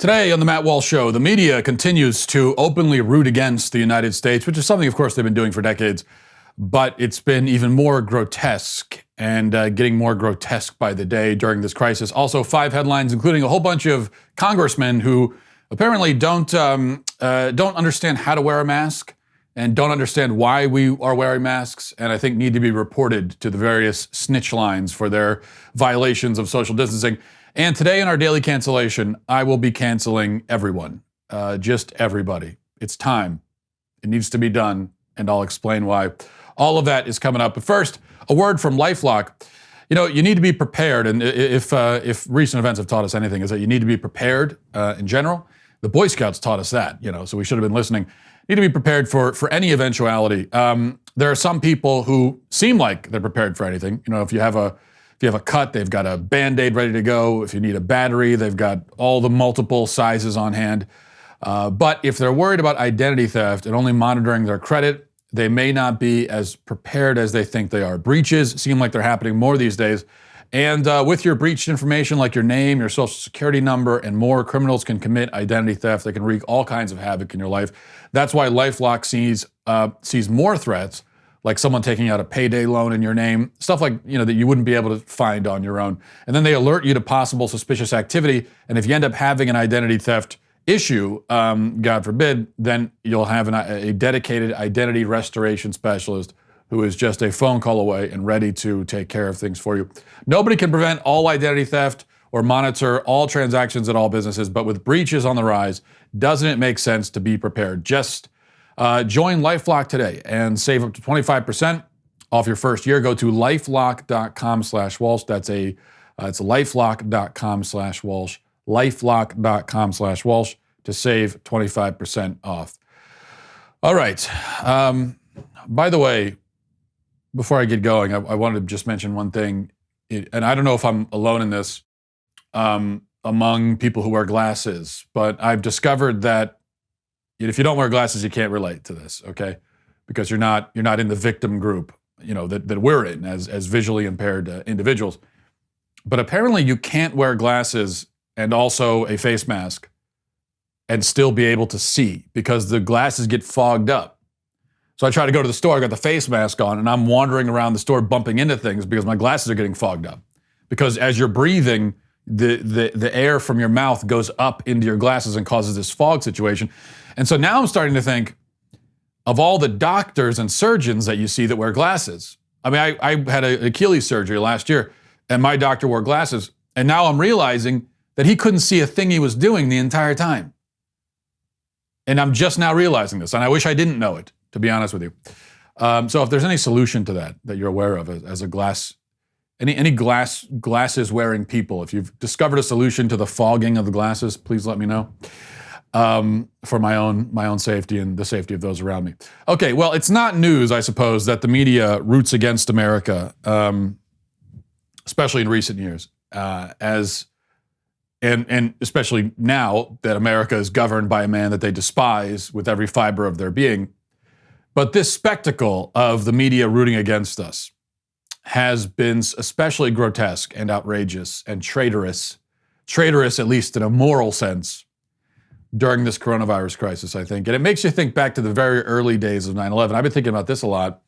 Today on the Matt Walsh Show, the media continues to openly root against the United States, which is something, of course, they've been doing for decades, but it's been even more grotesque and getting more grotesque by the day during this crisis. Also, 5 headlines, including a whole bunch of congressmen who apparently don't understand how to wear a mask and don't understand why we are wearing masks, and I think need to be reported to the various snitch lines for their violations of social distancing. And today in our Daily Cancellation, I will be canceling everyone, just everybody. It's time. It needs to be done, and I'll explain why. All of that is coming up. But first, a word from LifeLock. You know, you need to be prepared, and if recent events have taught us anything, is that you need to be prepared in general. The Boy Scouts taught us that, so we should have been listening. You need to be prepared for any eventuality. There are some people who seem like they're prepared for anything. If you have a cut, they've got a Band-Aid ready to go. If you need a battery, they've got all the multiple sizes on hand. But if they're worried about identity theft and only monitoring their credit, they may not be as prepared as they think they are. Breaches seem like they're happening more these days. And with your breached information like your name, your social security number, and more, criminals can commit identity theft. They can wreak all kinds of havoc in your life. That's why LifeLock sees more threats, like someone taking out a payday loan in your name, stuff like that you wouldn't be able to find on your own. And then they alert you to possible suspicious activity. And if you end up having an identity theft issue, God forbid, then you'll have a dedicated identity restoration specialist who is just a phone call away and ready to take care of things for you. Nobody can prevent all identity theft or monitor all transactions at all businesses, but with breaches on the rise, doesn't it make sense to be prepared? Just join LifeLock today and save up to 25% off your first year. Go to lifelock.com/Walsh. It's lifelock.com/Walsh. lifelock.com/Walsh to save 25% off. All right. By the way, before I get going, I wanted to just mention one thing, and I don't know if I'm alone in this among people who wear glasses, but I've discovered that if you don't wear glasses, you can't relate to this, okay? Because you're not in the victim group, that we're in as visually impaired individuals. But apparently you can't wear glasses and also a face mask and still be able to see because the glasses get fogged up. So I try to go to the store, I got the face mask on, and I'm wandering around the store bumping into things because my glasses are getting fogged up. Because as you're breathing, the air from your mouth goes up into your glasses and causes this fog situation. And so now I'm starting to think of all the doctors and surgeons that you see that wear glasses. I mean, I had an Achilles surgery last year, and my doctor wore glasses, and now I'm realizing that he couldn't see a thing he was doing the entire time. And I'm just now realizing this, and I wish I didn't know it, to be honest with you. So if there's any solution to that you're aware of as a any glasses wearing people, if you've discovered a solution to the fogging of the glasses, please let me know. For my own safety and the safety of those around me. Okay, well, it's not news, I suppose, that the media roots against America, especially in recent years, and especially now that America is governed by a man that they despise with every fiber of their being. But this spectacle of the media rooting against us has been especially grotesque and outrageous and traitorous at least in a moral sense, during this coronavirus crisis, I think. And it makes you think back to the very early days of 9/11. I've been thinking about this a lot.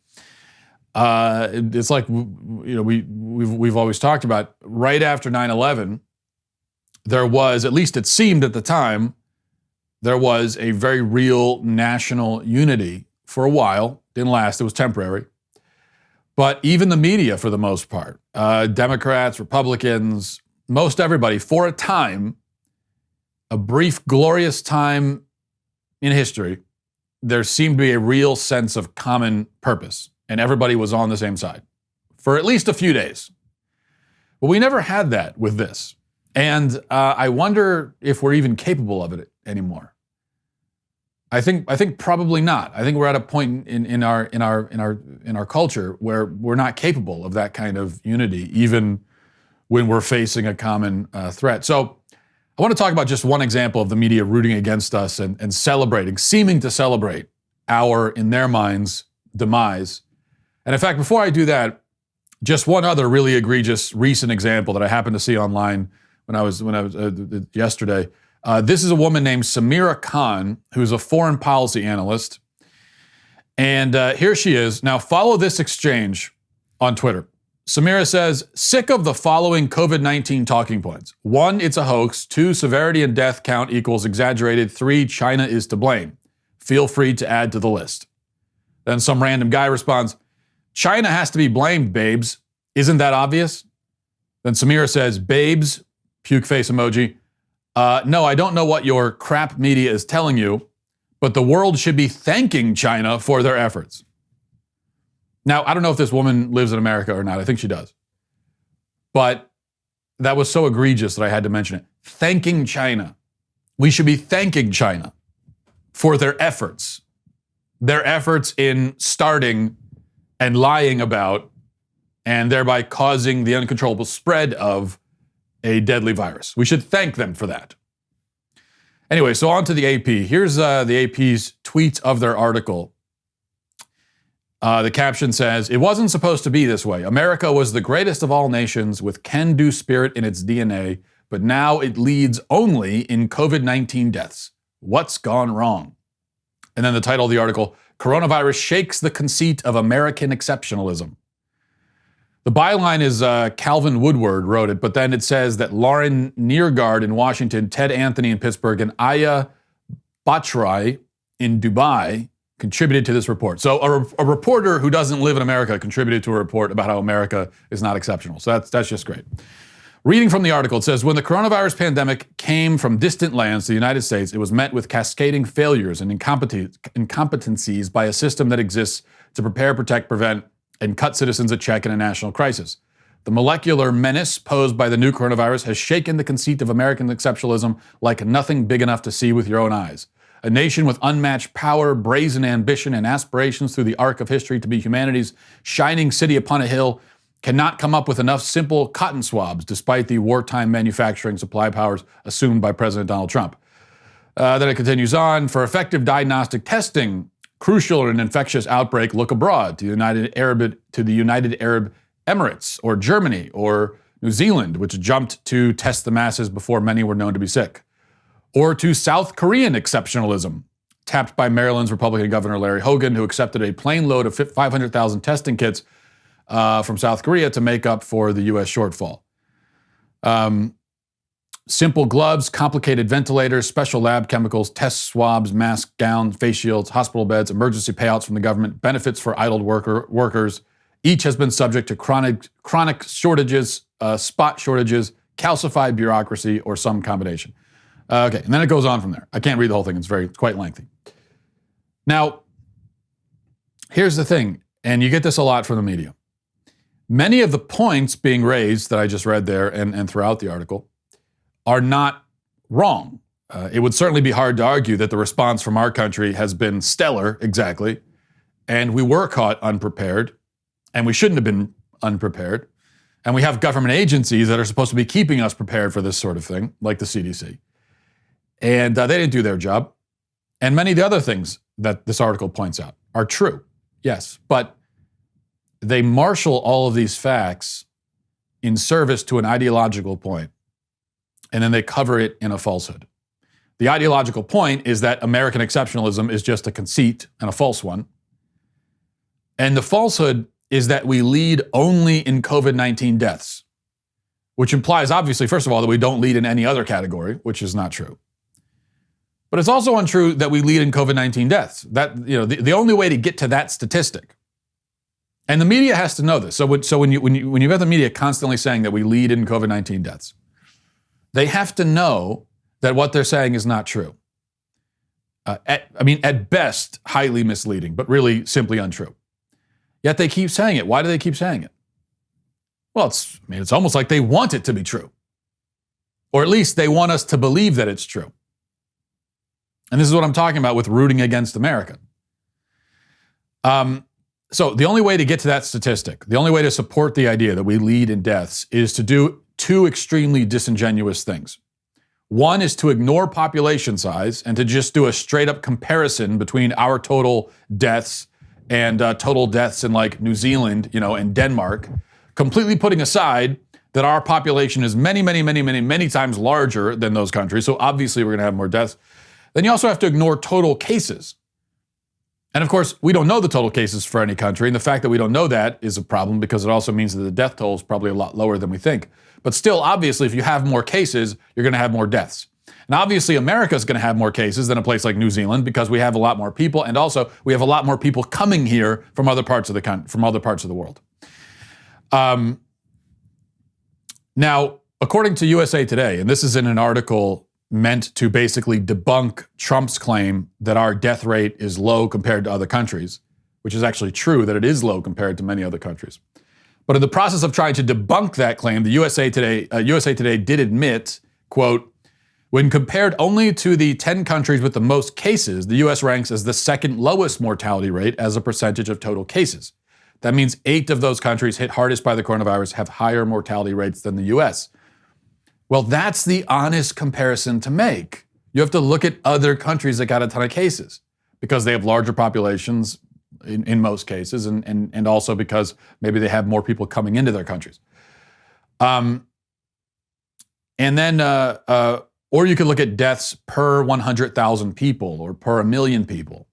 It's like, we've always talked about, right after 9/11, there was, at least it seemed at the time, there was a very real national unity for a while. Didn't last, it was temporary. But even the media, for the most part, Democrats, Republicans, most everybody, for a time, a brief, glorious time in history, there seemed to be a real sense of common purpose, and everybody was on the same side for at least a few days. But we never had that with this, and I wonder if we're even capable of it anymore. I think probably not. I think we're at a point in our culture where we're not capable of that kind of unity, even when we're facing a common threat. So I want to talk about just one example of the media rooting against us and seeming to celebrate our, in their minds, demise. And in fact, before I do that, just one other really egregious recent example that I happened to see online when I was yesterday. This is a woman named Samira Khan, who's a foreign policy analyst. And here she is. Now, follow this exchange on Twitter. Samira says, sick of the following COVID-19 talking points. 1, it's a hoax. 2, severity and death count equals exaggerated. 3, China is to blame. Feel free to add to the list. Then some random guy responds, China has to be blamed, babes. Isn't that obvious? Then Samira says, babes, puke face emoji. No, I don't know what your crap media is telling you, but the world should be thanking China for their efforts. Now, I don't know if this woman lives in America or not. I think she does. But that was so egregious that I had to mention it. Thanking China. We should be thanking China for their efforts. Their efforts in starting and lying about and thereby causing the uncontrollable spread of a deadly virus. We should thank them for that. Anyway, so on to the AP. Here's the AP's tweet of their article. The caption says, it wasn't supposed to be this way. America was the greatest of all nations with can-do spirit in its DNA, but now it leads only in COVID-19 deaths. What's gone wrong? And then the title of the article, Coronavirus Shakes the Conceit of American Exceptionalism. The byline is Calvin Woodward wrote it, but then it says that Lauren Neergaard in Washington, Ted Anthony in Pittsburgh, and Aya Bachrai in Dubai contributed to this report. So a reporter who doesn't live in America contributed to a report about how America is not exceptional. So that's just great. Reading from the article, it says, when the coronavirus pandemic came from distant lands to the United States, it was met with cascading failures and incompetencies by a system that exists to prepare, protect, prevent, and cut citizens a check in a national crisis. The molecular menace posed by the new coronavirus has shaken the conceit of American exceptionalism like nothing big enough to see with your own eyes. A nation with unmatched power, brazen ambition, and aspirations through the arc of history to be humanity's shining city upon a hill cannot come up with enough simple cotton swabs despite the wartime manufacturing supply powers assumed by President Donald Trump. Then it continues on, for effective diagnostic testing, crucial in an infectious outbreak, look abroad to the United Arab Emirates or Germany or New Zealand, which jumped to test the masses before many were known to be sick. Or to South Korean exceptionalism, tapped by Maryland's Republican Governor Larry Hogan, who accepted a plane load of 500,000 testing kits from South Korea to make up for the U.S. shortfall. Simple gloves, complicated ventilators, special lab chemicals, test swabs, masks, gowns, face shields, hospital beds, emergency payouts from the government, benefits for idled workers. Each has been subject to chronic shortages, spot shortages, calcified bureaucracy, or some combination. Okay, and then it goes on from there. I can't read the whole thing. It's quite lengthy. Now, here's the thing, and you get this a lot from the media. Many of the points being raised that I just read there and throughout the article are not wrong. It would certainly be hard to argue that the response from our country has been stellar, exactly, and we were caught unprepared, and we shouldn't have been unprepared, and we have government agencies that are supposed to be keeping us prepared for this sort of thing, like the CDC. And they didn't do their job. And many of the other things that this article points out are true, yes, but they marshal all of these facts in service to an ideological point, and then they cover it in a falsehood. The ideological point is that American exceptionalism is just a conceit and a false one. And the falsehood is that we lead only in COVID-19 deaths, which implies, obviously, first of all, that we don't lead in any other category, which is not true. But it's also untrue that we lead in COVID-19 deaths. That, the only way to get to that statistic, and the media has to know this. So when you've got the media constantly saying that we lead in COVID-19 deaths, they have to know that what they're saying is not true. At best, highly misleading, but really simply untrue. Yet they keep saying it. Why do they keep saying it? Well, it's almost like they want it to be true. Or at least they want us to believe that it's true. And this is what I'm talking about with rooting against America. So the only way to get to that statistic, the only way to support the idea that we lead in deaths is to do two extremely disingenuous things. One is to ignore population size and to just do a straight up comparison between our total deaths and total deaths in like New Zealand, and Denmark, completely putting aside that our population is many, many, many, many, many times larger than those countries. So obviously we're going to have more deaths. Then you also have to ignore total cases. And of course, we don't know the total cases for any country. And the fact that we don't know that is a problem because it also means that the death toll is probably a lot lower than we think. But still, obviously, if you have more cases, you're going to have more deaths. And obviously, America is going to have more cases than a place like New Zealand because we have a lot more people. And also, we have a lot more people coming here from other parts of the world. Now, according to USA Today, and this is in an article meant to basically debunk Trump's claim that our death rate is low compared to other countries, which is actually true that it is low compared to many other countries. But in the process of trying to debunk that claim, the USA Today did admit, quote, when compared only to the 10 countries with the most cases, the US ranks as the second lowest mortality rate as a percentage of total cases. That means 8 of those countries hit hardest by the coronavirus have higher mortality rates than the US. Well, that's the honest comparison to make. You have to look at other countries that got a ton of cases because they have larger populations in most cases, and also because maybe they have more people coming into their countries. And then, or you could look at deaths per 100,000 people or per 1 million people.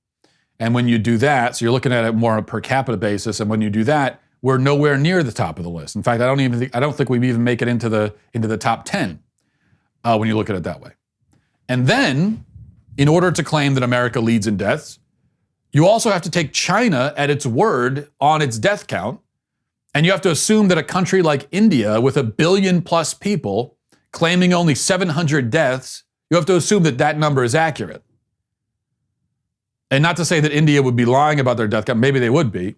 And when you do that, so you're looking at it more on a per capita basis, and when you do that, we're nowhere near the top of the list. In fact, I don't think we even make it into the top 10 when you look at it that way. And then, in order to claim that America leads in deaths, you also have to take China at its word on its death count, and you have to assume that a country like India, with 1 billion plus people, claiming only 700 deaths, you have to assume that that number is accurate. And not to say that India would be lying about their death count, maybe they would be,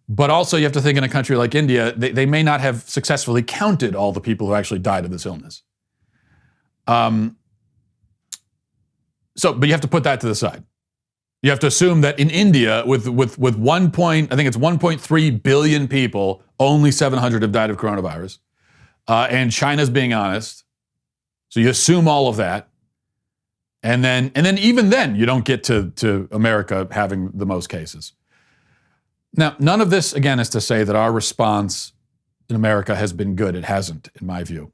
but also you have to think in a country like India, they may not have successfully counted all the people who actually died of this illness. But you have to put that to the side. You have to assume that in India, with 1.3 billion people, only 700 have died of coronavirus. And China's being honest. So you assume all of that. And then even then, you don't get to America having the most cases. Now, none of this, again, is to say that our response in America has been good. It hasn't, in my view.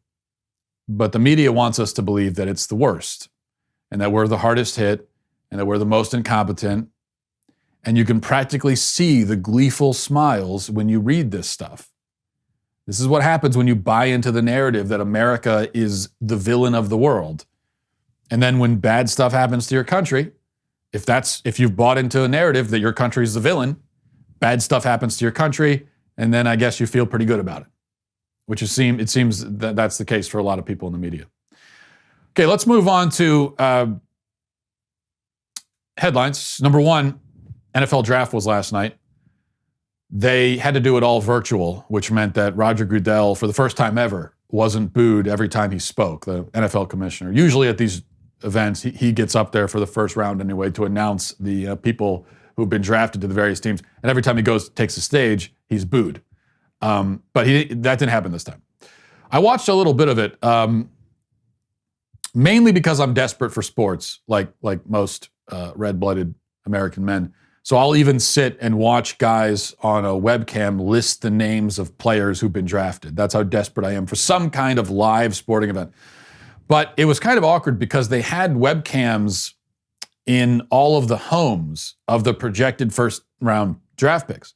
But the media wants us to believe that it's the worst and that we're the hardest hit and that we're the most incompetent. And you can practically see the gleeful smiles when you read this stuff. This is what happens when you buy into the narrative that America is the villain of the world. And then when bad stuff happens to your country, if you've bought into a narrative that your country is the villain, bad stuff happens to your country, and then I guess you feel pretty good about it. It seems that that's the case for a lot of people in the media. Okay, let's move on to headlines. Number one, NFL draft was last night. They had to do it all virtual, which meant that Roger Goodell, for the first time ever, wasn't booed every time he spoke, the NFL commissioner. Usually at these events, he gets up there for the first round anyway to announce the people who've been drafted to the various teams. And every time he takes the stage, he's booed. But that didn't happen this time. I watched a little bit of it, mainly because I'm desperate for sports, like most red-blooded American men. So I'll even sit and watch guys on a webcam list the names of players who've been drafted. That's how desperate I am for some kind of live sporting event. But it was kind of awkward because they had webcams in all of the homes of the projected first-round draft picks.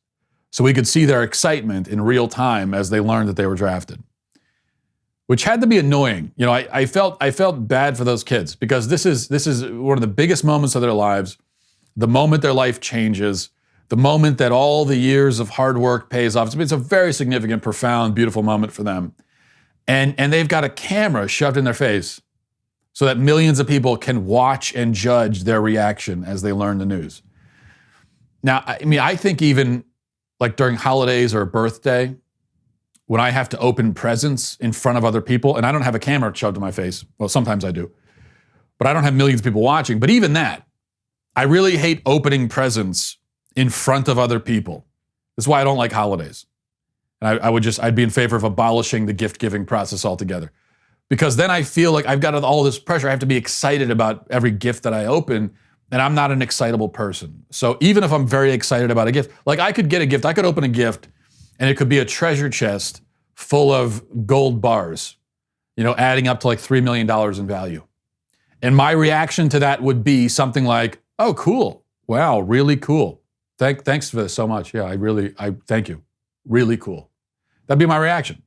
So we could see their excitement in real time as they learned that they were drafted, which had to be annoying. You know, I felt bad for those kids because this is one of the biggest moments of their lives, the moment their life changes, the moment that all the years of hard work pays off. It's a very significant, profound, beautiful moment for them. And they've got a camera shoved in their face so that millions of people can watch and judge their reaction as they learn the news. Now, I think even like during holidays or a birthday, when I have to open presents in front of other people, and I don't have a camera shoved in my face, well, sometimes I do, but I don't have millions of people watching. But even that, I really hate opening presents in front of other people. That's why I don't like holidays. And I'd be in favor of abolishing the gift-giving process altogether. Because then I feel like I've got all this pressure. I have to be excited about every gift that I open, and I'm not an excitable person. So even if I'm very excited about a gift, like I could get a gift, I could open a gift, and it could be a treasure chest full of gold bars, adding up to like $3 million in value. And my reaction to that would be something like, oh, cool. Wow, really cool. Thanks for this so much. Yeah, I thank you. Really cool. That'd be my reaction.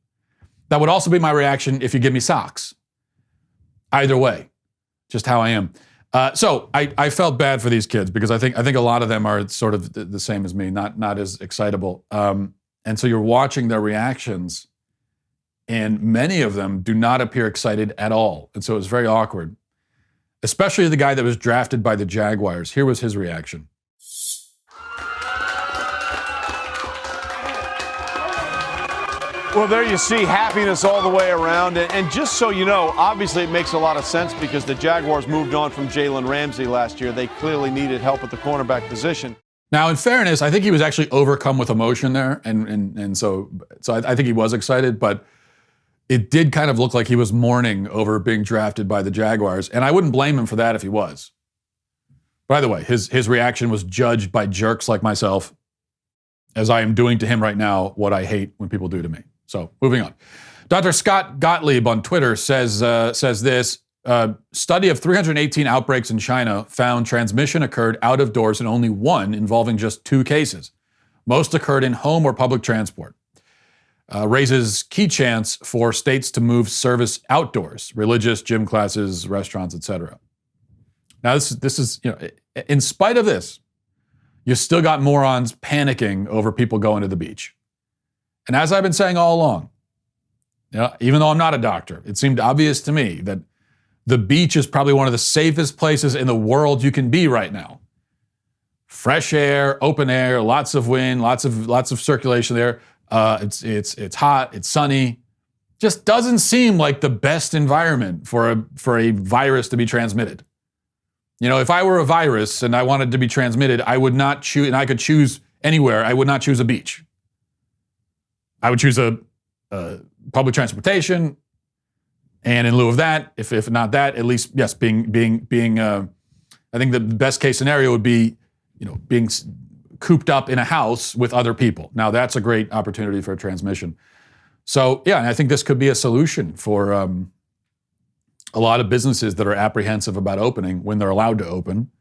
That would also be my reaction if you give me socks. Either way, just how I am. So I felt bad for these kids because I think a lot of them are sort of the same as me, not as excitable. And so you're watching their reactions, and many of them do not appear excited at all. And so it was very awkward, especially the guy that was drafted by the Jaguars. Here was his reaction. Well, there you see happiness all the way around. And just so you know, obviously it makes a lot of sense because the Jaguars moved on from Jalen Ramsey last year. They clearly needed help at the cornerback position. Now, in fairness, I think he was actually overcome with emotion there. And so I think he was excited, but it did kind of look like he was mourning over being drafted by the Jaguars. And I wouldn't blame him for that if he was. By the way, his reaction was judged by jerks like myself, as I am doing to him right now what I hate when people do to me. So, moving on. Dr. Scott Gottlieb on Twitter says this. Study of 318 outbreaks in China found transmission occurred out of doors and only one involving just 2 cases. Most occurred in home or public transport. Raises key chance for states to move service outdoors, religious, gym classes, restaurants, etc. Now, this is, in spite of this, you still got morons panicking over people going to the beach. And as I've been saying all along, even though I'm not a doctor, it seemed obvious to me that the beach is probably one of the safest places in the world you can be right now. Fresh air, open air, lots of wind, lots of circulation there. It's hot, it's sunny. Just doesn't seem like the best environment for a virus to be transmitted. If I were a virus and I wanted to be transmitted, I would not choose, and I could choose anywhere, I would not choose a beach. I would choose a public transportation, and in lieu of that, if not that, at least yes, being. I think the best case scenario would be, being cooped up in a house with other people. Now that's a great opportunity for transmission. So yeah, and I think this could be a solution for a lot of businesses that are apprehensive about opening when they're allowed to open.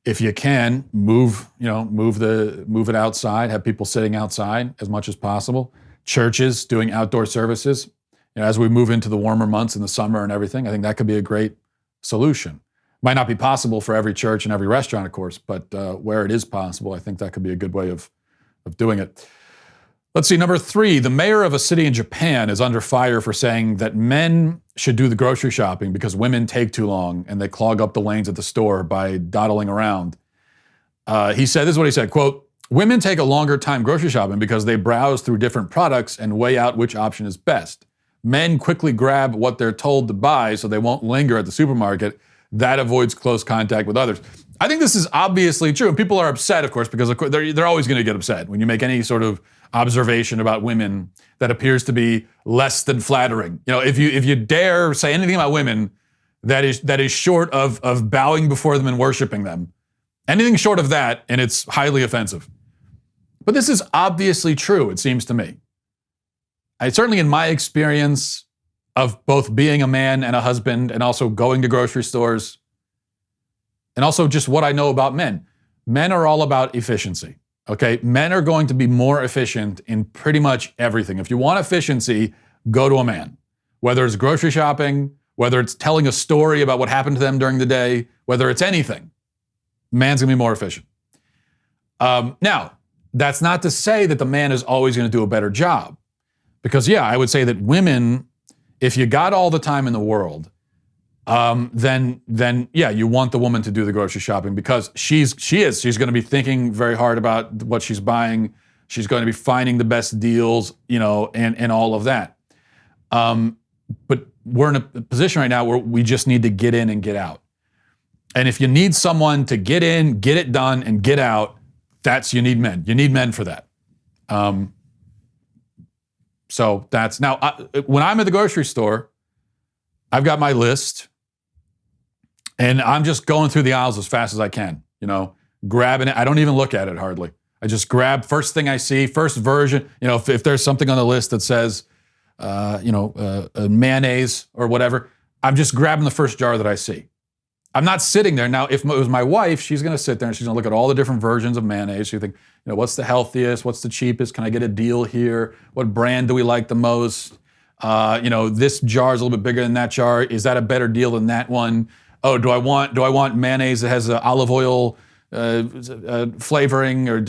If you can move it outside, have people sitting outside as much as possible. Churches doing outdoor services. As we move into the warmer months in the summer and everything, I think that could be a great solution. Might not be possible for every church and every restaurant, of course, but where it is possible, I think that could be a good way of doing it. Let's see, number 3, the mayor of a city in Japan is under fire for saying that men should do the grocery shopping because women take too long and they clog up the lanes at the store by dawdling around. This is what he said, quote, "Women take a longer time grocery shopping because they browse through different products and weigh out which option is best. Men quickly grab what they're told to buy so they won't linger at the supermarket. That avoids close contact with others." I think this is obviously true. And people are upset, of course, because of course, they're always going to get upset when you make any sort of observation about women that appears to be less than flattering. If you dare say anything about women that is short of bowing before them and worshiping them, anything short of that, and it's highly offensive. But this is obviously true, it seems to me. Certainly in my experience of both being a man and a husband and also going to grocery stores, and also just what I know about men. Men are all about efficiency, okay? Men are going to be more efficient in pretty much everything. If you want efficiency, go to a man. Whether it's grocery shopping, whether it's telling a story about what happened to them during the day, whether it's anything, man's gonna be more efficient. Now, that's not to say that the man is always gonna do a better job. Because yeah, I would say that women, if you got all the time in the world, then yeah, you want the woman to do the grocery shopping because she's going to be thinking very hard about what she's buying. She's going to be finding the best deals, and all of that. But we're in a position right now where we just need to get in and get out. And if you need someone to get in, get it done, and get out, you need men. You need men for that. So that's now when I'm at the grocery store, I've got my list and I'm just going through the aisles as fast as I can, grabbing it. I don't even look at it hardly. I just grab first thing I see, first version. If there's something on the list that says, mayonnaise or whatever, I'm just grabbing the first jar that I see. I'm not sitting there. Now, if it was my wife, she's going to sit there and she's going to look at all the different versions of mayonnaise. She'll think, what's the healthiest? What's the cheapest? Can I get a deal here? What brand do we like the most? This jar is a little bit bigger than that jar. Is that a better deal than that one? Oh, do I want mayonnaise that has olive oil flavoring, or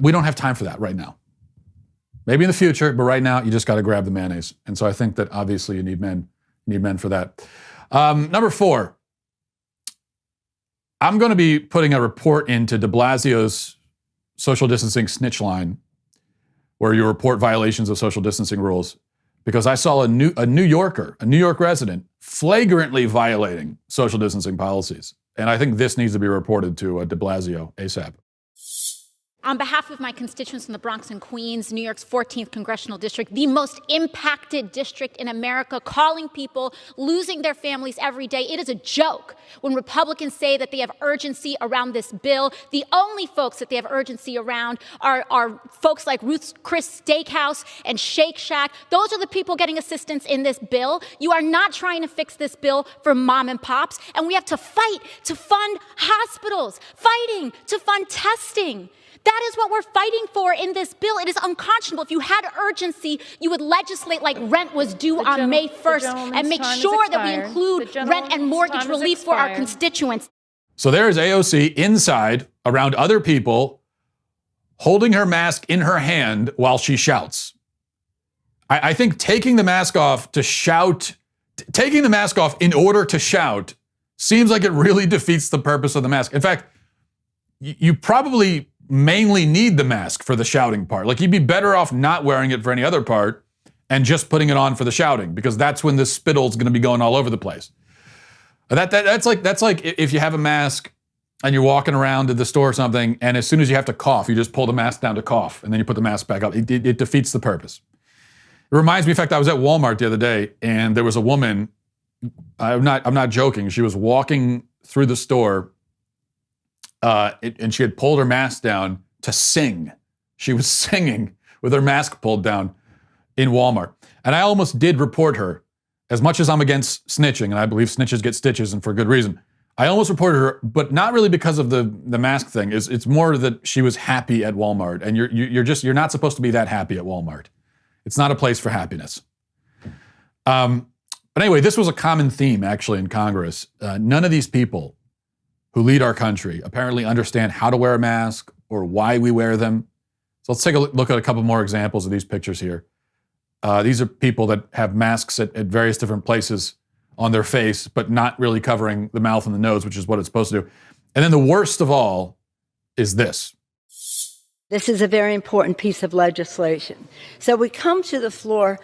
we don't have time for that right now. Maybe in the future, but right now you just got to grab the mayonnaise. And so I think that obviously you need men. You need men for that. Number 4, I'm going to be putting a report into de Blasio's social distancing snitch line, where you report violations of social distancing rules, because I saw a New York resident, flagrantly violating social distancing policies. And I think this needs to be reported to de Blasio ASAP. On behalf of my constituents in the Bronx and Queens, New York's 14th congressional district, the most impacted district in America, calling people losing their families every day. It is a joke when Republicans say that they have urgency around this bill. The only folks that they have urgency around are folks like Ruth's Chris Steakhouse and Shake Shack. Those are the people getting assistance in this bill. You are not trying to fix this bill for mom and pops, and we have to fight to fund hospitals, fighting to fund testing. That is what we're fighting for in this bill. It is unconscionable. If you had urgency, you would legislate like rent was due on May 1st and make sure that we include rent and mortgage relief for our constituents. So there's AOC inside around other people holding her mask in her hand while she shouts. I think taking the mask off to shout, taking the mask off in order to shout seems like it really defeats the purpose of the mask. In fact, you probably mainly need the mask for the shouting part. Like, you'd be better off not wearing it for any other part and just putting it on for the shouting, because that's when the spittle's going to be going all over the place. That's like if you have a mask and you're walking around to the store or something, and as soon as you have to cough, you just pull the mask down to cough, and then you put the mask back up. It defeats the purpose. It reminds me, in fact, I was at Walmart the other day, and there was a woman. I'm not joking. She was walking through the store. And she had pulled her mask down to sing. She was singing with her mask pulled down in Walmart. And I almost did report her. As much as I'm against snitching, and I believe snitches get stitches, and for good reason, I almost reported her, but not really because of the mask thing. It's more that she was happy at Walmart, and you're not supposed to be that happy at Walmart. It's not a place for happiness. But anyway, this was a common theme actually in Congress. None of these people who lead our country apparently understand how to wear a mask or why we wear them. So let's take a look at a couple more examples of these pictures here. These are people that have masks at various different places on their face, but not really covering the mouth and the nose, which is what it's supposed to do. And then the worst of all is this. This is a very important piece of legislation. So we come to the floor,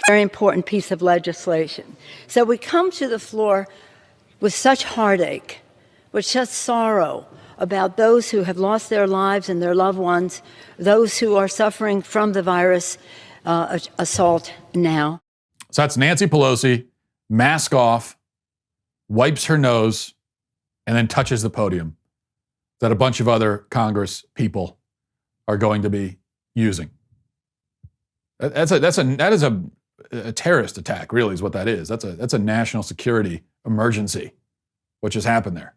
very important piece of legislation. So we come to the floor with such heartache, with such sorrow about those who have lost their lives and their loved ones, those who are suffering from the virus assault now. So that's Nancy Pelosi, mask off, wipes her nose, and then touches the podium that a bunch of other Congress people are going to be using. That is a terrorist attack, really, is what that is. That's a national security emergency, what just happened there.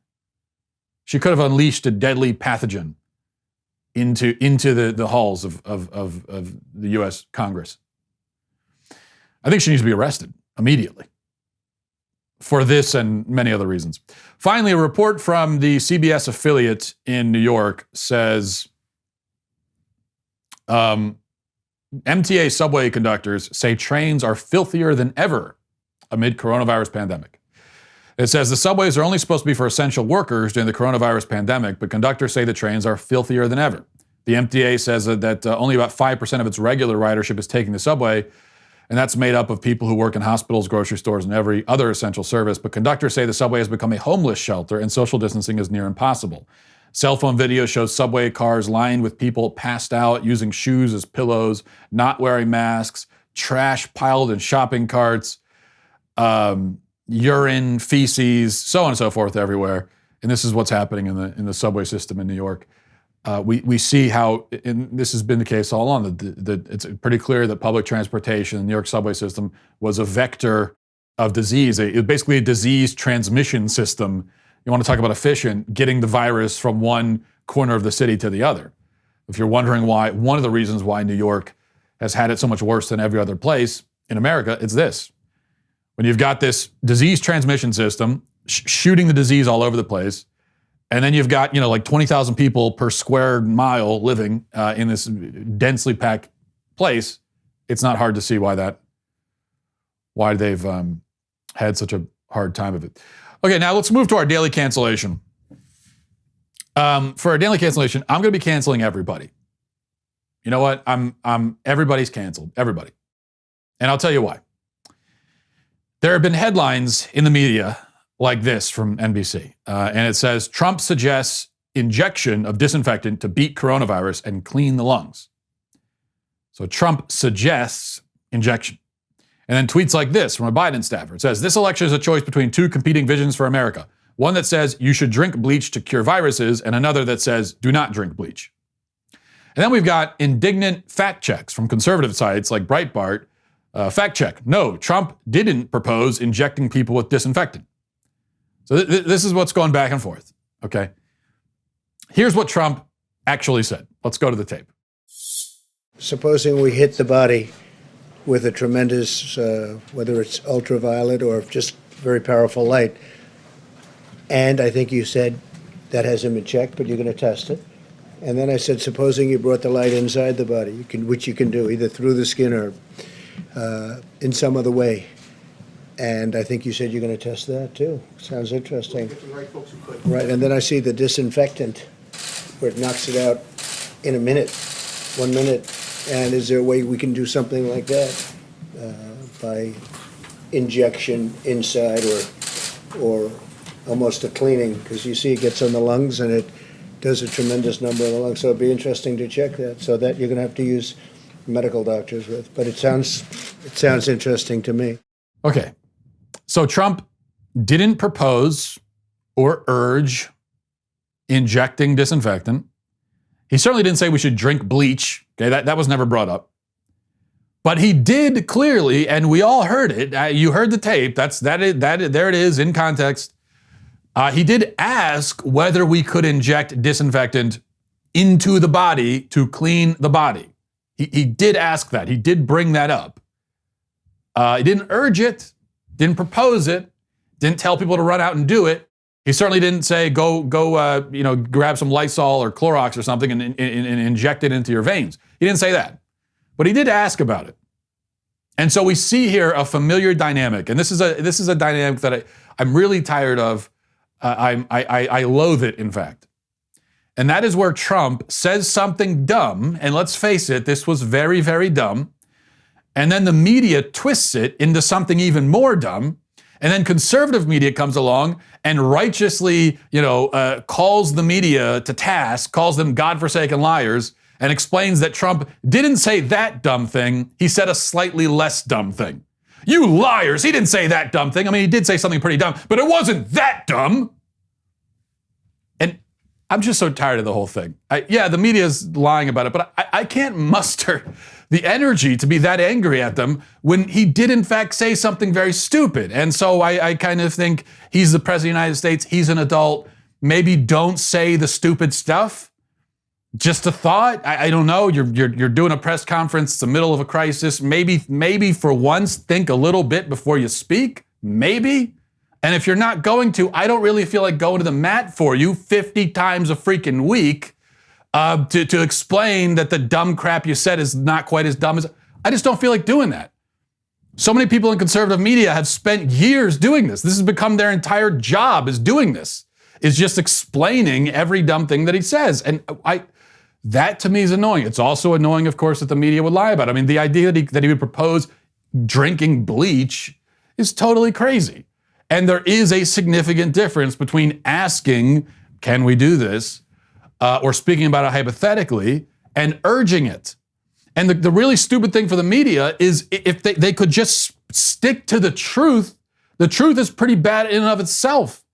She could have unleashed a deadly pathogen into the halls of the U.S. Congress. I think she needs to be arrested immediately for this and many other reasons. Finally, a report from the CBS affiliate in New York says MTA subway conductors say trains are filthier than ever amid coronavirus pandemic. It says the subways are only supposed to be for essential workers during the coronavirus pandemic, but conductors say the trains are filthier than ever. The MTA says that only about 5% of its regular ridership is taking the subway, and that's made up of people who work in hospitals, grocery stores, and every other essential service. But conductors say the subway has become a homeless shelter, and social distancing is near impossible. Cell phone video shows subway cars lined with people passed out, using shoes as pillows, not wearing masks, trash piled in shopping carts, urine, feces, so on and so forth everywhere. and this is what's happening in the subway system in New York. We see how, and this has been the case all along, that it's pretty clear that public transportation, the New York subway system, was a vector of disease. It was basically a disease transmission system. You want to talk about efficient, getting the virus from one corner of the city to the other. If you're wondering why, one of the reasons why New York has had it so much worse than every other place in America, it's this. When you've got this disease transmission system shooting the disease all over the place, and then you've got, like 20,000 people per square mile living in this densely packed place, it's not hard to see why they've had such a hard time of it. Okay, now let's move to our daily cancellation. For our daily cancellation, I'm going to be canceling everybody. You know what? Everybody's canceled. Everybody. And I'll tell you why. There have been headlines in the media like this from NBC, and it says, Trump suggests injection of disinfectant to beat coronavirus and clean the lungs. So Trump suggests injection. And then tweets like this from a Biden staffer. It says, this election is a choice between two competing visions for America. One that says you should drink bleach to cure viruses, and another that says do not drink bleach. And then we've got indignant fact checks from conservative sites like Breitbart. Fact check, no, Trump didn't propose injecting people with disinfectant. So this is what's going back and forth, okay? Here's what Trump actually said. Let's go to the tape. Supposing we hit the body with a tremendous, whether it's ultraviolet or just very powerful light, and I think you said that hasn't been checked, but you're going to test it. And then I said, supposing you brought the light inside the body, which you can do either through the skin or in some other way. And I think you said you're going to test that too. Sounds interesting. Right, and then I see the disinfectant where it knocks it out in a minute, 1 minute. And is there a way we can do something like that by injection inside or almost a cleaning? Because you see it gets on the lungs and it does a tremendous number of the lungs. So it'd be interesting to check that. So that you're going to have to use medical doctors with. But it sounds interesting to me. Okay. So Trump didn't propose or urge injecting disinfectant. He certainly didn't say we should drink bleach. Okay, that was never brought up. But he did clearly, and we all heard it. You heard the tape. There it is in context. He did ask whether we could inject disinfectant into the body to clean the body. He did ask that. He did bring that up. He didn't urge it, didn't propose it, didn't tell people to run out and do it. He certainly didn't say go grab some Lysol or Clorox or something and inject it into your veins. He didn't say that, but he did ask about it. And so we see here a familiar dynamic, and this is a dynamic that I'm really tired of. I loathe it, in fact. And that is where Trump says something dumb, and let's face it, this was very, very dumb. And then the media twists it into something even more dumb. And then conservative media comes along and righteously, calls the media to task, calls them godforsaken liars, and explains that Trump didn't say that dumb thing. He said a slightly less dumb thing. You liars, he didn't say that dumb thing. I mean, he did say something pretty dumb, but it wasn't that dumb. And I'm just so tired of the whole thing. The media's lying about it, but I can't muster the energy to be that angry at them when he did in fact say something very stupid. And so I kind of think he's the president of the United States, he's an adult, maybe don't say the stupid stuff. Just a thought. I don't know. You're doing a press conference, it's the middle of a crisis. Maybe for once think a little bit before you speak. Maybe. And if you're not going to, I don't really feel like going to the mat for you 50 times a freaking week to explain that the dumb crap you said is not quite as dumb as. I just don't feel like doing that. So many people in conservative media have spent years doing this. This has become their entire job, is doing this, is just explaining every dumb thing that he says. And that to me is annoying. It's also annoying, of course, that the media would lie about it. I mean, the idea that he would propose drinking bleach is totally crazy. And there is a significant difference between asking, can we do this, or speaking about it hypothetically, and urging it. And the really stupid thing for the media is if they could just stick to the truth is pretty bad in and of itself.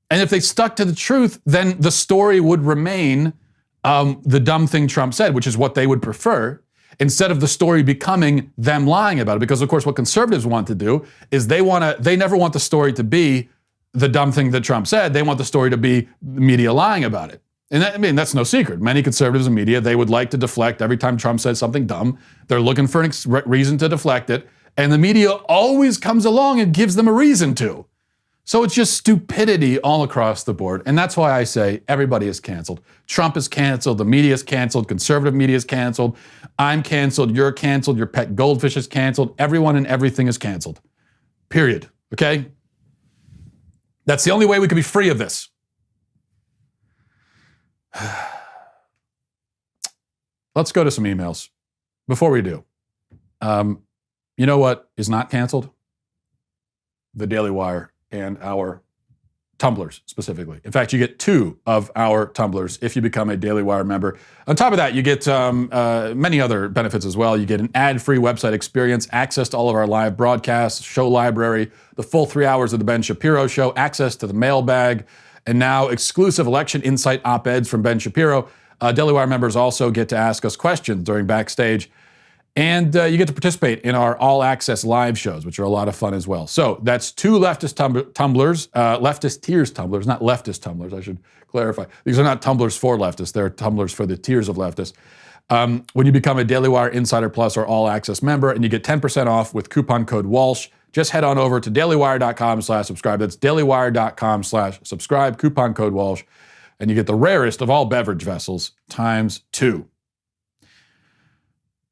And if they stuck to the truth, then the story would remain the dumb thing Trump said, which is what they would prefer, instead of the story becoming them lying about it. Because of course, what conservatives want to do is they never want the story to be the dumb thing that Trump said. They want the story to be the media lying about it. And that's no secret. Many conservatives in media, they would like to deflect every time Trump says something dumb. They're looking for a reason to deflect it. And the media always comes along and gives them a reason to. So it's just stupidity all across the board. And that's why I say everybody is canceled. Trump is canceled. The media is canceled. Conservative media is canceled. I'm canceled. You're canceled. Your pet goldfish is canceled. Everyone and everything is canceled. Period. Okay? That's the only way we can be free of this. Let's go to some emails. Before we do, you know what is not canceled? The Daily Wire and our tumblers specifically. In fact, you get 2 of our tumblers if you become a Daily Wire member. On top of that, you get many other benefits as well. You get an ad-free website experience, access to all of our live broadcasts, show library, the full 3 hours of the Ben Shapiro Show, access to the mailbag, and now exclusive election insight op-eds from Ben Shapiro. Daily Wire members also get to ask us questions during Backstage. And you get to participate in our all-access live shows, which are a lot of fun as well. So that's 2 leftist tumblers, leftist tiers tumblers, not leftist tumblers, I should clarify. These are not tumblers for leftists. They're tumblers for the tiers of leftists. When you become a Daily Wire Insider Plus or all-access member, and you get 10% off with coupon code Walsh, just head on over to dailywire.com/subscribe. That's dailywire.com/subscribe, coupon code Walsh, and you get the rarest of all beverage vessels times 2.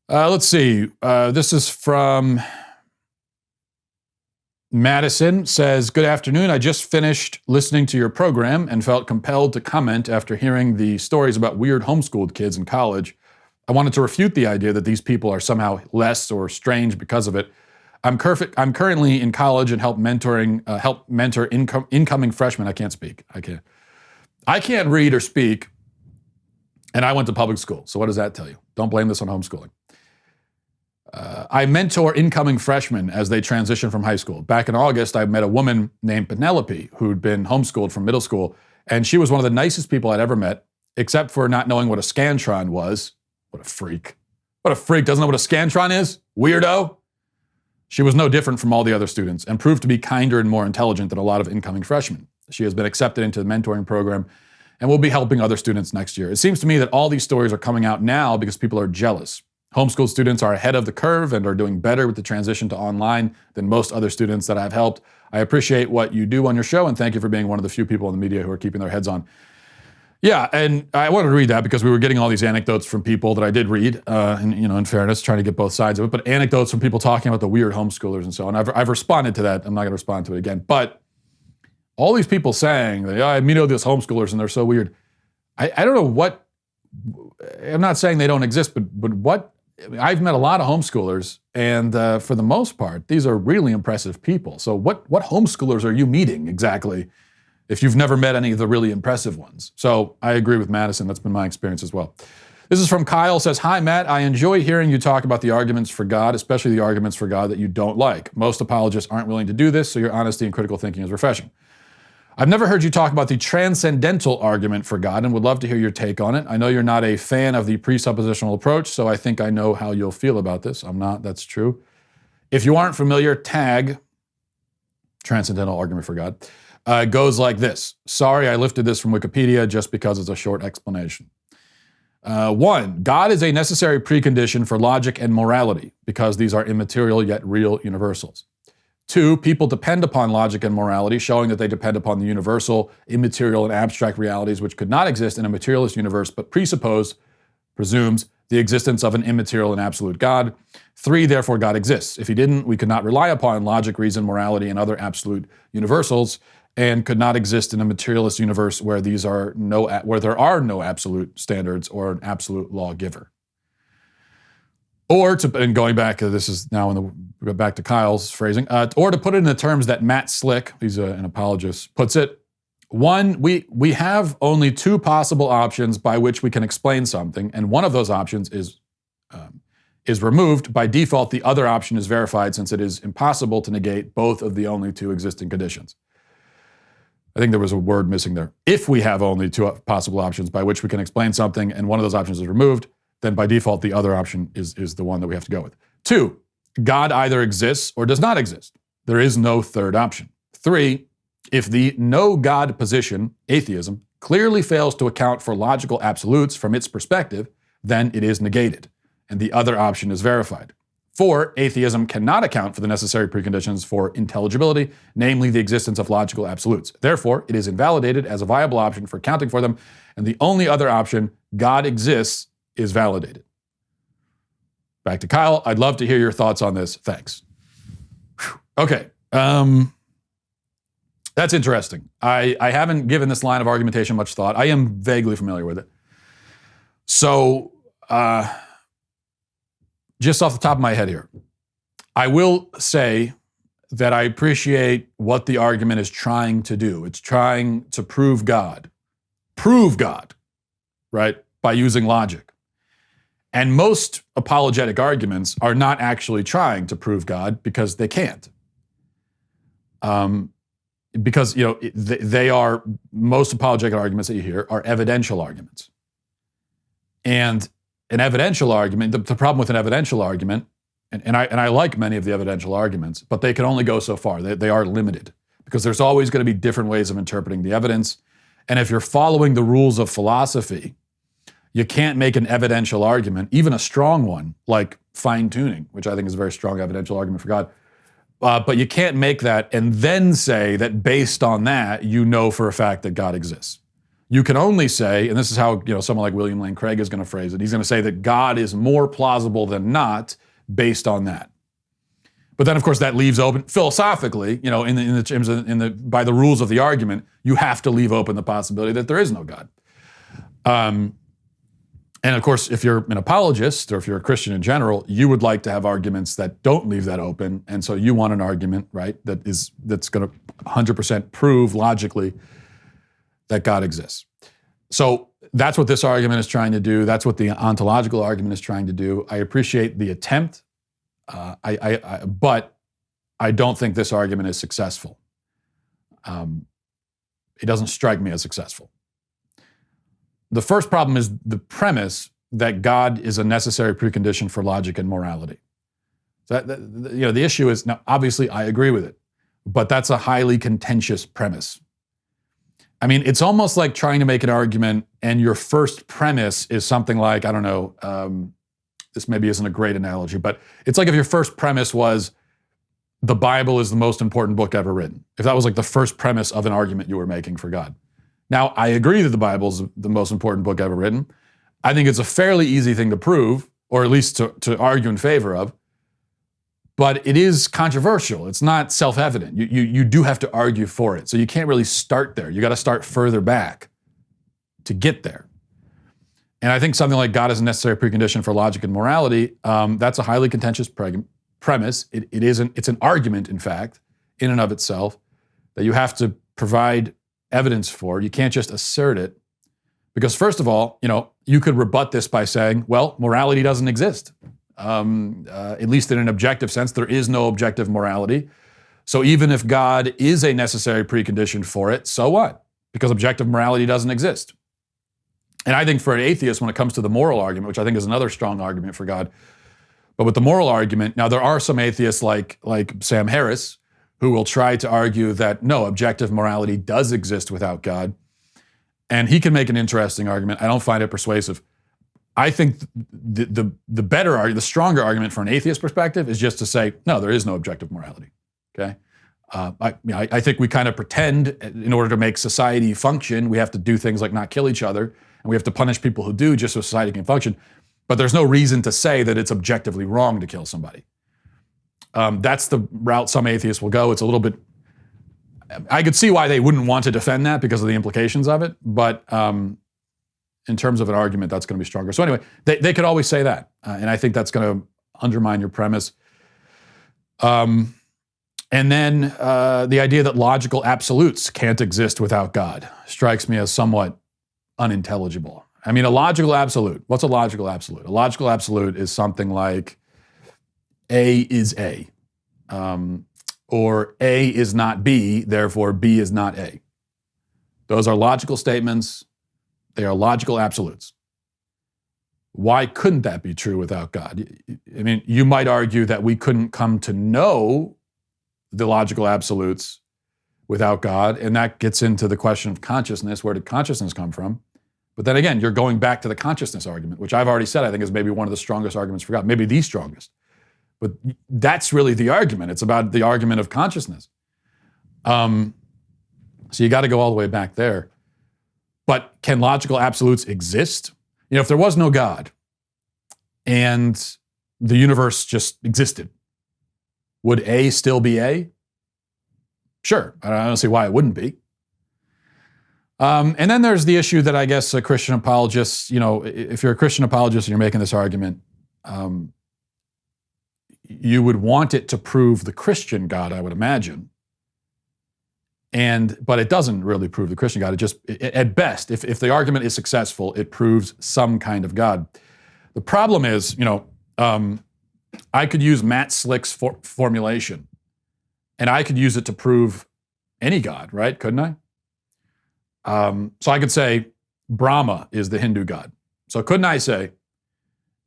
Let's see. This is from Madison. Says, good afternoon. I just finished listening to your program and felt compelled to comment after hearing the stories about weird homeschooled kids in college. I wanted to refute the idea that these people are somehow less or strange because of it. I'm currently in college and help mentor incoming freshmen. I can't speak. I can't read or speak, and I went to public school. So what does that tell you? Don't blame this on homeschooling. I mentor incoming freshmen as they transition from high school. Back in August, I met a woman named Penelope who'd been homeschooled from middle school, and she was one of the nicest people I'd ever met, except for not knowing what a Scantron was. What a freak. What a freak. Doesn't know what a Scantron is? Weirdo. She was no different from all the other students and proved to be kinder and more intelligent than a lot of incoming freshmen. She has been accepted into the mentoring program and will be helping other students next year. It seems to me that all these stories are coming out now because people are jealous. Homeschool students are ahead of the curve and are doing better with the transition to online than most other students that I've helped. I appreciate what you do on your show, and thank you for being one of the few people in the media who are keeping their heads on. Yeah, and I wanted to read that because we were getting all these anecdotes from people that I did read, and in fairness, trying to get both sides of it, but anecdotes from people talking about the weird homeschoolers and so on. I've responded to that. I'm not going to respond to it again. But all these people saying that, I meet all these homeschoolers and they're so weird. I don't know what, I'm not saying they don't exist, but what, I've met a lot of homeschoolers, and for the most part, these are really impressive people. So what homeschoolers are you meeting exactly if you've never met any of the really impressive ones? So I agree with Madison. That's been my experience as well. This is from Kyle. Says, hi, Matt. I enjoy hearing you talk about the arguments for God, especially the arguments for God that you don't like. Most apologists aren't willing to do this, so your honesty and critical thinking is refreshing. I've never heard you talk about the transcendental argument for God and would love to hear your take on it. I know you're not a fan of the presuppositional approach, so I think I know how you'll feel about this. I'm not, that's true. If you aren't familiar, tag transcendental argument for God. Goes like this. Sorry, I lifted this from Wikipedia just because it's a short explanation. 1, God is a necessary precondition for logic and morality because these are immaterial yet real universals. 2, people depend upon logic and morality, showing that they depend upon the universal, immaterial, and abstract realities which could not exist in a materialist universe, but presumes the existence of an immaterial and absolute God. 3, therefore God exists. If he didn't, we could not rely upon logic, reason, morality, and other absolute universals, and could not exist in a materialist universe where there are no absolute standards or an absolute lawgiver. And going back, this is now back to Kyle's phrasing, or to put it in the terms that Matt Slick, he's an apologist, puts it, 1, we have only 2 possible options by which we can explain something, and one of those options is removed. By default, the other option is verified since it is impossible to negate both of the only 2 existing conditions. I think there was a word missing there. If we have only two possible options by which we can explain something and one of those options is removed, then by default, the other option is the one that we have to go with. 2, God either exists or does not exist. There is no third option. 3, if the no God position, atheism, clearly fails to account for logical absolutes from its perspective, then it is negated, and the other option is verified. 4, atheism cannot account for the necessary preconditions for intelligibility, namely the existence of logical absolutes. Therefore, it is invalidated as a viable option for accounting for them, and the only other option, God exists, is validated. Back to Kyle. I'd love to hear your thoughts on this. Thanks. Whew. Okay. That's interesting. I haven't given this line of argumentation much thought. I am vaguely familiar with it. So, just off the top of my head here, I will say that I appreciate what the argument is trying to do. It's trying to prove God, right, by using logic. And most apologetic arguments are not actually trying to prove God because they can't. Because, they are, most apologetic arguments that you hear are evidential arguments. And an evidential argument, the problem with an evidential argument, and I like many of the evidential arguments, but they can only go so far. They are limited because there's always going to be different ways of interpreting the evidence. And if you're following the rules of philosophy, you can't make an evidential argument, even a strong one, like fine-tuning, which I think is a very strong evidential argument for God. But you can't make that and then say that based on that, you know for a fact that God exists. You can only say, and this is how someone like William Lane Craig is going to phrase it, he's going to say that God is more plausible than not based on that. But then, of course, that leaves open, philosophically, by the rules of the argument, you have to leave open the possibility that there is no God. And of course, if you're an apologist or if you're a Christian in general, you would like to have arguments that don't leave that open. And so you want an argument, right, that's going to 100% prove logically that God exists. So that's what this argument is trying to do. That's what the ontological argument is trying to do. I appreciate the attempt, but I don't think this argument is successful. It doesn't strike me as successful. The first problem is the premise that God is a necessary precondition for logic and morality. The issue is, now obviously I agree with it, but that's a highly contentious premise. I mean, it's almost like trying to make an argument and your first premise is something like, I don't know, this maybe isn't a great analogy, but it's like if your first premise was the Bible is the most important book ever written. If that was like the first premise of an argument you were making for God. Now, I agree that the Bible is the most important book ever written. I think it's a fairly easy thing to prove, or at least to argue in favor of, but it is controversial. It's not self-evident. You do have to argue for it. So you can't really start there. You got to start further back to get there. And I think something like God is a necessary precondition for logic and morality, that's a highly contentious premise. It's an argument, in fact, in and of itself, that you have to provide evidence for. You can't just assert it. Because first of all, you could rebut this by saying, well, morality doesn't exist. At least in an objective sense, there is no objective morality. So even if God is a necessary precondition for it, so what? Because objective morality doesn't exist. And I think for an atheist, when it comes to the moral argument, which I think is another strong argument for God, but with the moral argument, now there are some atheists like Sam Harris who will try to argue that no, objective morality does exist without God. And he can make an interesting argument. I don't find it persuasive. I think the better argument, the stronger argument for an atheist perspective is just to say, no, there is no objective morality, okay? I think we kind of pretend in order to make society function, we have to do things like not kill each other, and we have to punish people who do just so society can function. But there's no reason to say that it's objectively wrong to kill somebody. That's the route some atheists will go. It's a little bit, I could see why they wouldn't want to defend that because of the implications of it, but in terms of an argument, that's going to be stronger. So anyway, they could always say that, and I think that's going to undermine your premise. And then the idea that logical absolutes can't exist without God strikes me as somewhat unintelligible. I mean, a logical absolute, what's a logical absolute? A logical absolute is something like A is A, or A is not B, therefore B is not A. Those are logical statements. They are logical absolutes. Why couldn't that be true without God? I mean, you might argue that we couldn't come to know the logical absolutes without God, and that gets into the question of consciousness. Where did consciousness come from? But then again, you're going back to the consciousness argument, which I've already said I think is maybe one of the strongest arguments for God, maybe the strongest. But that's really the argument. It's about the argument of consciousness. So you got to go all the way back there. But can logical absolutes exist? You know, if there was no God and the universe just existed, would A still be A? Sure. I don't see why it wouldn't be. And then there's the issue that I guess a Christian apologist, you know, if you're a Christian apologist and you're making this argument, you would want it to prove the Christian God, I would imagine. But it doesn't really prove the Christian God. It just, at best, if the argument is successful, it proves some kind of God. The problem is, you know, I could use Matt Slick's formulation, and I could use it to prove any God, right? Couldn't I? So I could say Brahma is the Hindu God. So couldn't I say,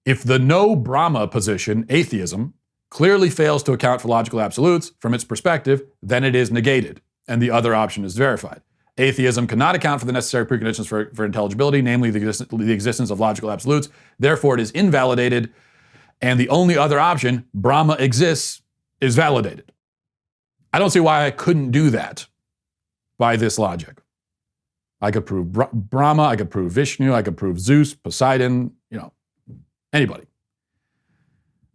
if the no Brahma position, atheism, clearly fails to account for logical absolutes from its perspective, then it is negated, and the other option is verified. Atheism cannot account for the necessary preconditions for intelligibility, namely the existence of logical absolutes. Therefore, it is invalidated, and the only other option, Brahma exists, is validated. I don't see why I couldn't do that by this logic. I could prove Brahma, I could prove Vishnu, I could prove Zeus, Poseidon, you know, anybody.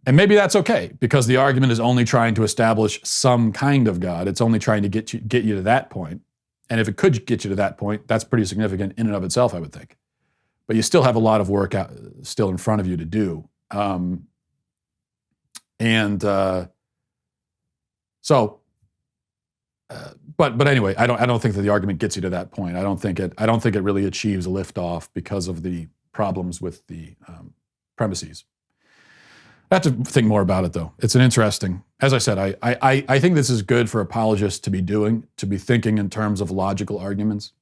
And maybe that's okay, because the argument is only trying to establish some kind of God. It's only trying to get you to that point. And if it could get you to that point, that's pretty significant in and of itself, I would think. But you still have a lot of work still in front of you to do. But anyway, I don't think that the argument gets you to that point. I don't think it really achieves a liftoff because of the problems with the premises. I have to think more about it, though. It's an interesting, as I said, I think this is good for apologists to be thinking in terms of logical arguments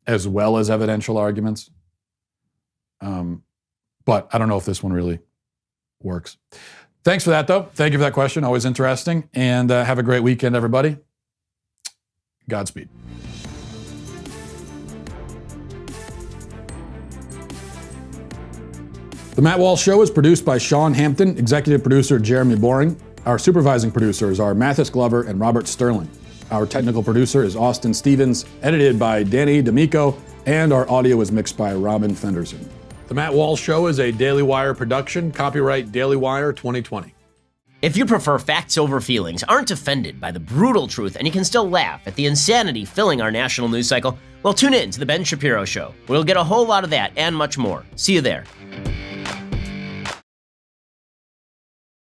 as well as evidential arguments. But I don't know if this one really works. Thanks for that, though. Thank you for that question. Always interesting. And have a great weekend, everybody. Godspeed. The Matt Walsh Show is produced by Sean Hampton, executive producer Jeremy Boring. Our supervising producers are Mathis Glover and Robert Sterling. Our technical producer is Austin Stevens, edited by Danny D'Amico, and our audio is mixed by Robin Fenderson. The Matt Walsh Show is a Daily Wire production, copyright Daily Wire 2020. If you prefer facts over feelings, aren't offended by the brutal truth, and you can still laugh at the insanity filling our national news cycle, well, tune in to The Ben Shapiro Show. We'll get a whole lot of that and much more. See you there.